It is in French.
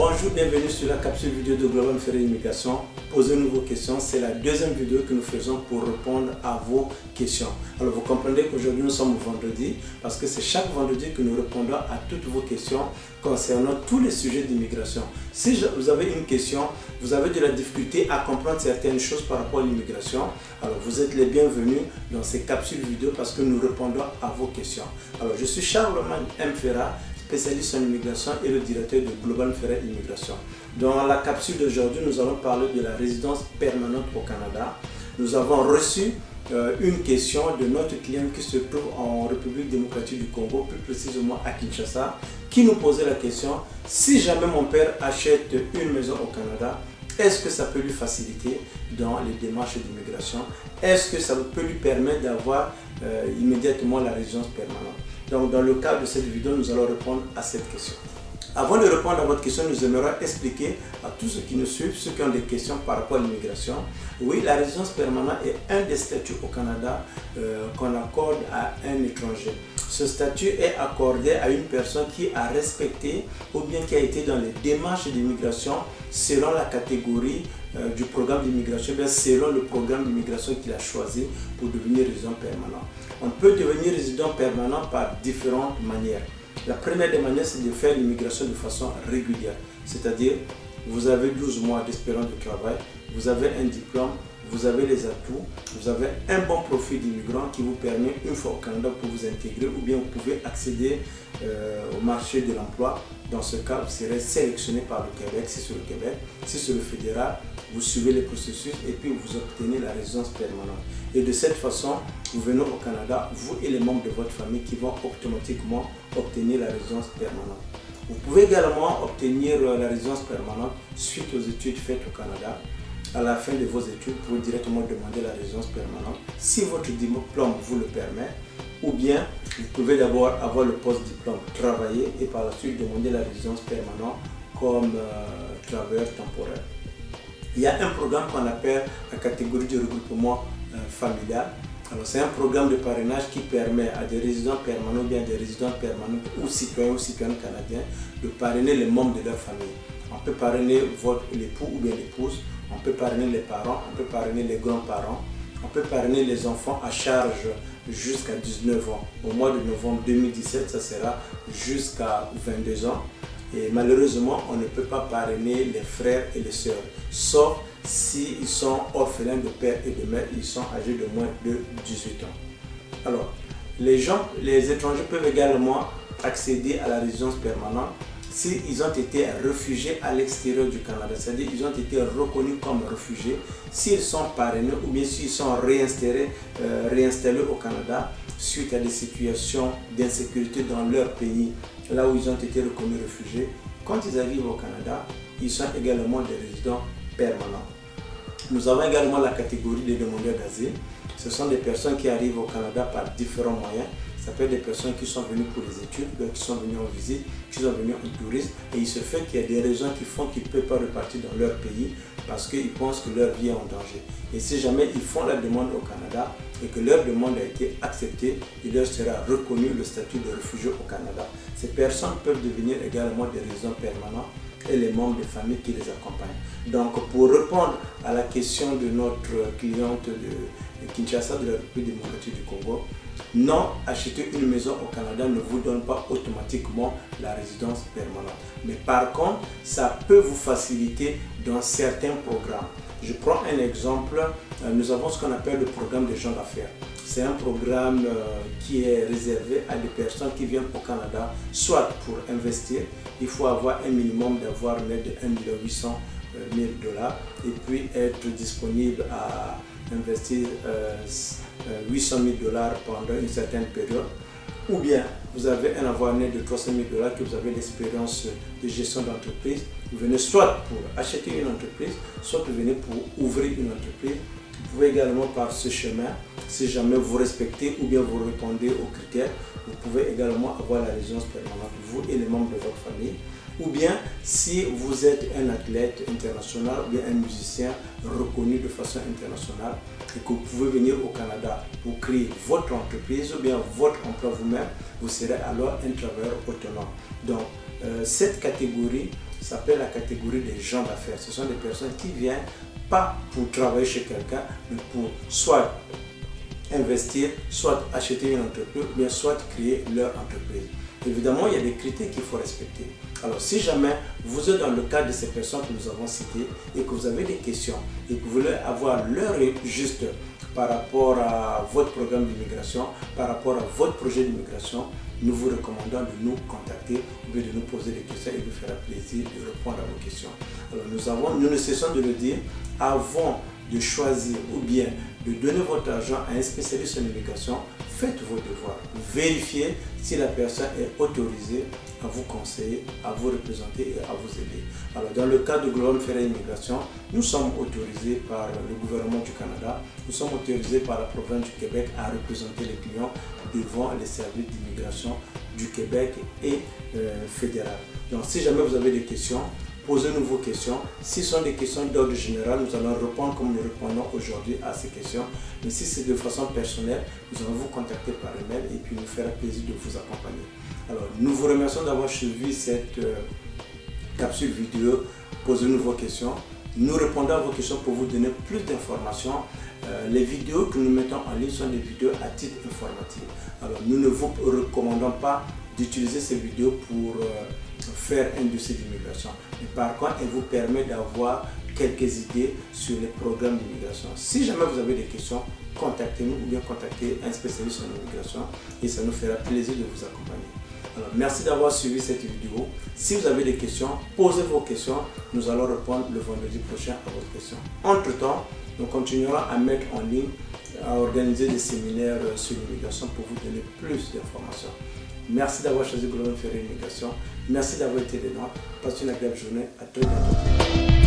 Bonjour, bienvenue sur la capsule vidéo de Global Ferry Immigration. Posez-nous vos questions, c'est la deuxième vidéo que nous faisons pour répondre à vos questions. Alors vous comprenez qu'aujourd'hui nous sommes vendredi parce que c'est chaque vendredi que nous répondons à toutes vos questions concernant tous les sujets d'immigration. Si vous avez une question, vous avez de la difficulté à comprendre certaines choses par rapport à l'immigration, alors vous êtes les bienvenus dans ces capsules vidéo parce que nous répondons à vos questions. Alors je suis Charlemagne M. Ferrat, spécialiste en immigration et le directeur de Global Ferry Immigration. Dans la capsule d'aujourd'hui, nous allons parler de la résidence permanente au Canada. Nous avons reçu une question de notre client qui se trouve en République démocratique du Congo, plus précisément à Kinshasa, qui nous posait la question: si jamais mon père achète une maison au Canada, est-ce que ça peut lui faciliter dans les démarches d'immigration? Est-ce que ça peut lui permettre d'avoir immédiatement la résidence permanente? Donc dans le cadre de cette vidéo, nous allons répondre à cette question. Avant de répondre à votre question, nous aimerions expliquer à tous ceux qui nous suivent, ceux qui ont des questions par rapport à l'immigration. Oui, la résidence permanente est un des statuts au Canada qu'on accorde à un étranger. Ce statut est accordé à une personne qui a respecté ou bien qui a été dans les démarches d'immigration selon la catégorie du programme d'immigration, bien selon le programme d'immigration qu'il a choisi pour devenir résident permanent. On peut devenir résident permanent par différentes manières. La première des manières, c'est de faire l'immigration de façon régulière, c'est-à-dire vous avez 12 mois d'espérance de travail, vous avez un diplôme, vous avez les atouts, vous avez un bon profil d'immigrant qui vous permet, une fois au Canada, pour vous intégrer, ou bien vous pouvez accéder au marché de l'emploi. Dans ce cas, vous serez sélectionné par le Québec, si c'est le Québec. Si c'est le fédéral, vous suivez les processus et puis vous obtenez la résidence permanente. Et de cette façon, vous venez au Canada, vous et les membres de votre famille qui vont automatiquement obtenir la résidence permanente. Vous pouvez également obtenir la résidence permanente suite aux études faites au Canada. À la fin de vos études, vous pouvez directement demander la résidence permanente si votre diplôme vous le permet, ou bien vous pouvez d'abord avoir le post-diplôme, travailler et par la suite demander la résidence permanente comme travailleur temporaire. Il y a un programme qu'on appelle la catégorie de regroupement familial. Alors c'est un programme de parrainage qui permet à des résidents permanents, bien des résidents permanents ou citoyens canadiens de parrainer les membres de leur famille. On peut parrainer l'époux ou bien l'épouse, on peut parrainer les parents, on peut parrainer les grands-parents, on peut parrainer les enfants à charge jusqu'à 19 ans. Au mois de novembre 2017, ça sera jusqu'à 22 ans. Et malheureusement, on ne peut pas parrainer les frères et les sœurs, sauf s'ils sont orphelins de père et de mère, ils sont âgés de moins de 18 ans. Alors, les étrangers peuvent également accéder à la résidence permanente s'ils ont été réfugiés à l'extérieur du Canada, c'est-à-dire ils ont été reconnus comme réfugiés, s'ils sont parrainés ou bien s'ils sont réinstallés au Canada suite à des situations d'insécurité dans leur pays, là où ils ont été reconnus réfugiés. Quand ils arrivent au Canada, ils sont également des résidents permanents. Nous avons également la catégorie des demandeurs d'asile. Ce sont des personnes qui arrivent au Canada par différents moyens. Ça peut être des personnes qui sont venues pour les études, qui sont venues en visite, qui sont venues en tourisme. Et il se fait qu'il y a des raisons qui font qu'ils ne peuvent pas repartir dans leur pays parce qu'ils pensent que leur vie est en danger. Et si jamais ils font la demande au Canada et que leur demande a été acceptée, il leur sera reconnu le statut de réfugié au Canada. Ces personnes peuvent devenir également des résidents permanents et les membres de famille qui les accompagnent. Donc pour répondre à la question de notre cliente de Kinshasa, de la République démocratique du Congo, non, acheter une maison au Canada ne vous donne pas automatiquement la résidence permanente. Mais par contre, ça peut vous faciliter dans certains programmes. Je prends un exemple, nous avons ce qu'on appelle le programme des gens d'affaires. C'est un programme qui est réservé à des personnes qui viennent au Canada, soit pour investir, il faut avoir un minimum d'avoir une aide de 1 800 000 $ et puis être disponible à investir 800 000 $ pendant une certaine période. Ou bien vous avez un avoir net de 300 000 $ que vous avez l'expérience de gestion d'entreprise. Vous venez soit pour acheter une entreprise, soit vous venez pour ouvrir une entreprise. Vous pouvez également par ce chemin, si jamais vous respectez ou bien vous répondez aux critères, vous pouvez également avoir la résidence permanente, vous et les membres de votre famille. Ou bien si vous êtes un athlète international ou bien un musicien reconnu de façon internationale et que vous pouvez venir au Canada pour créer votre entreprise ou bien votre emploi vous-même, vous serez alors un travailleur autonome. Donc cette catégorie s'appelle la catégorie des gens d'affaires. Ce sont des personnes qui viennent pas pour travailler chez quelqu'un, mais pour soit investir, soit acheter une entreprise, ou bien soit créer leur entreprise. Évidemment, il y a des critères qu'il faut respecter. Alors, si jamais vous êtes dans le cadre de ces personnes que nous avons citées et que vous avez des questions et que vous voulez avoir l'heure juste par rapport à votre programme d'immigration, par rapport à votre projet d'immigration, nous vous recommandons de nous contacter ou bien de nous poser des questions et nous fera plaisir de répondre à vos questions. Alors, nous ne cessons de le dire, avant de choisir ou bien de donner votre argent à un spécialiste en immigration, faites vos devoirs. Vérifiez si la personne est autorisée à vous conseiller, à vous représenter et à vous aider. Alors, dans le cas de Global Ferry Immigration, nous sommes autorisés par le gouvernement du Canada, nous sommes autorisés par la province du Québec à représenter les clients devant les services d'immigration du Québec et fédéral. Donc, si jamais vous avez des questions, posez-nous vos questions. Si ce sont des questions d'ordre général, nous allons répondre comme nous répondons aujourd'hui à ces questions. Mais si c'est de façon personnelle, nous allons vous contacter par email et puis nous fera plaisir de vous accompagner. Alors, nous vous remercions d'avoir suivi cette capsule vidéo. Posez-nous vos questions. Nous répondons à vos questions pour vous donner plus d'informations. Les vidéos que nous mettons en ligne sont des vidéos à titre informatif. Alors, nous ne vous recommandons pas d'utiliser ces vidéos pour faire un dossier d'immigration. Mais par contre, elle vous permet d'avoir quelques idées sur les programmes d'immigration. Si jamais vous avez des questions, contactez-nous ou bien contactez un spécialiste en immigration et ça nous fera plaisir de vous accompagner. Alors, merci d'avoir suivi cette vidéo. Si vous avez des questions, posez vos questions. Nous allons répondre le vendredi prochain à vos questions. Entre-temps, nous continuerons à mettre en ligne, à organiser des séminaires sur l'immigration pour vous donner plus d'informations. Merci d'avoir choisi Global Ferry Immigration. Merci d'avoir été des nôtres. Passez une agréable journée. À très bientôt.